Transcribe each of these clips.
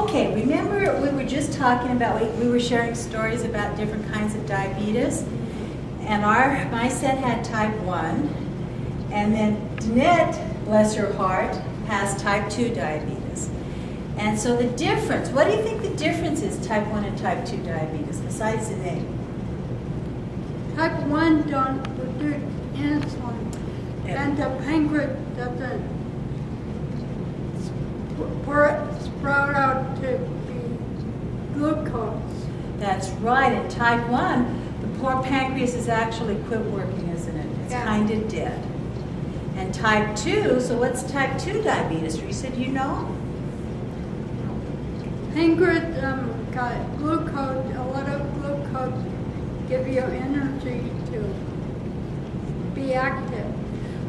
Okay, remember we were just talking about, we were sharing stories about different kinds of diabetes, and my son had type 1, and then Danette, bless her heart, has type 2 diabetes. And so the difference, what do you think the difference is, type 1 and type 2 diabetes, besides the name? Type 1 don't produce insulin, and the pancreas doesn't sprout out to be glucose. That's right, in type 1, the poor pancreas is actually quit working, isn't it? It's kind of dead. And type 2, so what's type 2 diabetes? You said you know? Pancreas got glucose, a lot of glucose give you energy to be active.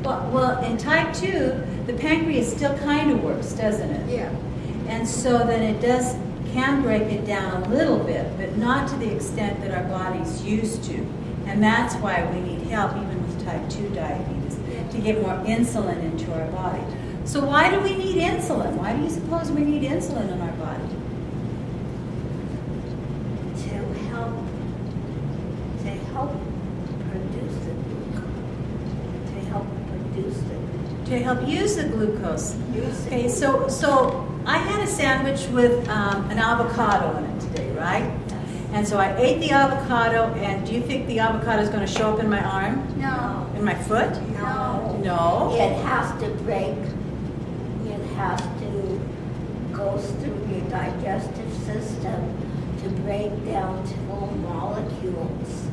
Well, in type 2, the pancreas still kind of works, doesn't it? Yeah. And so then it can break it down a little bit, but not to the extent that our body's used to. And that's why we need help, even with type 2 diabetes, to get more insulin into our body. So why do we need insulin? Why do you suppose we need insulin in our body? To help produce the glucose. To help produce the glucose. To help use the glucose. Okay, so I had a sandwich with an avocado in it today, right? And so I ate the avocado, and do you think the avocado is going to show up in my arm? No. In my foot? No. No? It has to break. It has to go through your digestive system to break down small molecules.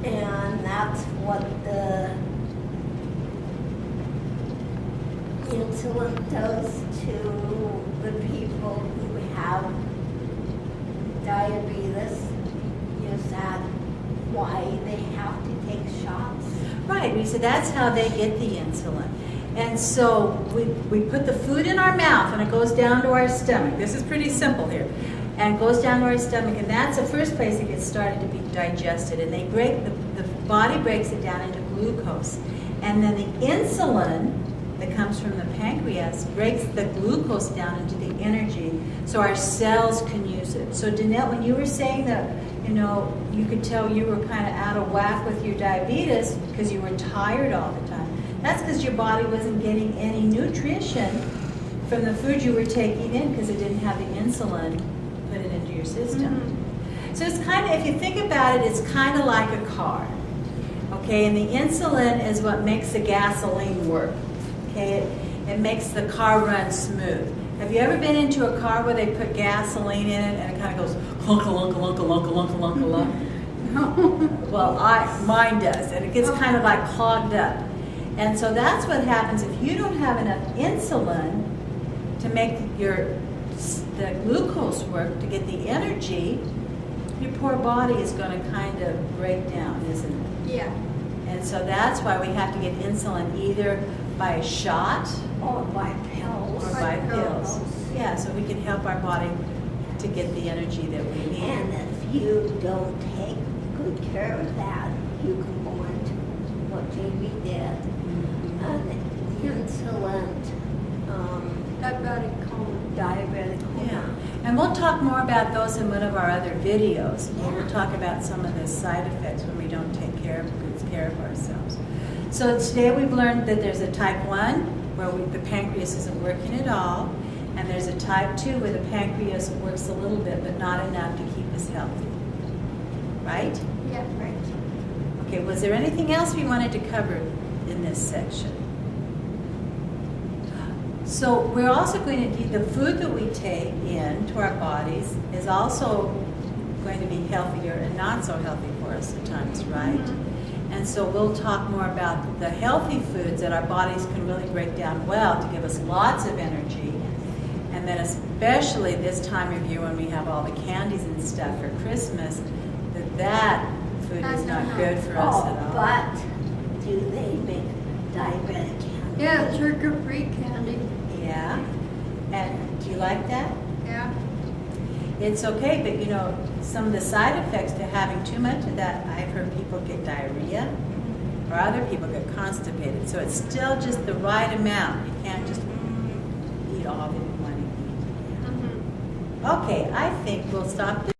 And that's what the insulin does to the people who have diabetes. Is that why they have to take shots? Right, we said that's how they get the insulin. And so we put the food in our mouth, and it goes down to our stomach. This is pretty simple here. And it goes down to our stomach, and that's the first place it gets started to be digested. And the body breaks it down into glucose. And then the insulin that comes from the pancreas breaks the glucose down into the energy so our cells can use it. So Danette, when you were saying that, you could tell you were kind of out of whack with your diabetes because you were tired all the time. That's because your body wasn't getting any nutrition from the food you were taking in because it didn't have the insulin put it into your system. Mm-hmm. So it's kind of, if you think about it, it's kind of like a car. Okay, and the insulin is what makes the gasoline work. Okay, it makes the car run smooth. Have you ever been into a car where they put gasoline in it and it kind of goes clunk, clunk, clunk, clunk, clunk, clunk, clunk? Well, mine does, and it gets kind of like clogged up. And so that's what happens if you don't have enough insulin to make the glucose work to get the energy. Your poor body is going to kind of break down, isn't it? Yeah. And so that's why we have to get insulin either by a shot Or by pills. or by pills. Yeah, so we can help our body to get the energy that we need. And if you don't take good care of that, you can go into what Jamie did, an insulin Diabetic coma. diabetic coma. Yeah, and we'll talk more about those in one of our other videos. We'll talk about some of the side effects when we don't take good care of ourselves. So today we've learned that there's a type 1 where the pancreas isn't working at all, and there's a type 2 where the pancreas works a little bit but not enough to keep us healthy. Right? Yeah. Right. Okay, was there anything else we wanted to cover in this section? So we're also going to do the food that we take into our bodies is also going to be healthier and not so healthy for us at times, right? Mm-hmm. And so we'll talk more about the healthy foods that our bodies can really break down well to give us lots of energy. And then especially this time of year when we have all the candies and stuff for Christmas, that food is not good for us at all. But do they make diabetic candy? Yeah, sugar-free candy. Yeah. And do you like that? Yeah. It's okay, but some of the side effects to having too much of that, I've heard people get diarrhea or other people get constipated. So it's still just the right amount. You can't just eat all that you want to eat. Mm-hmm. Okay, I think we'll stop this.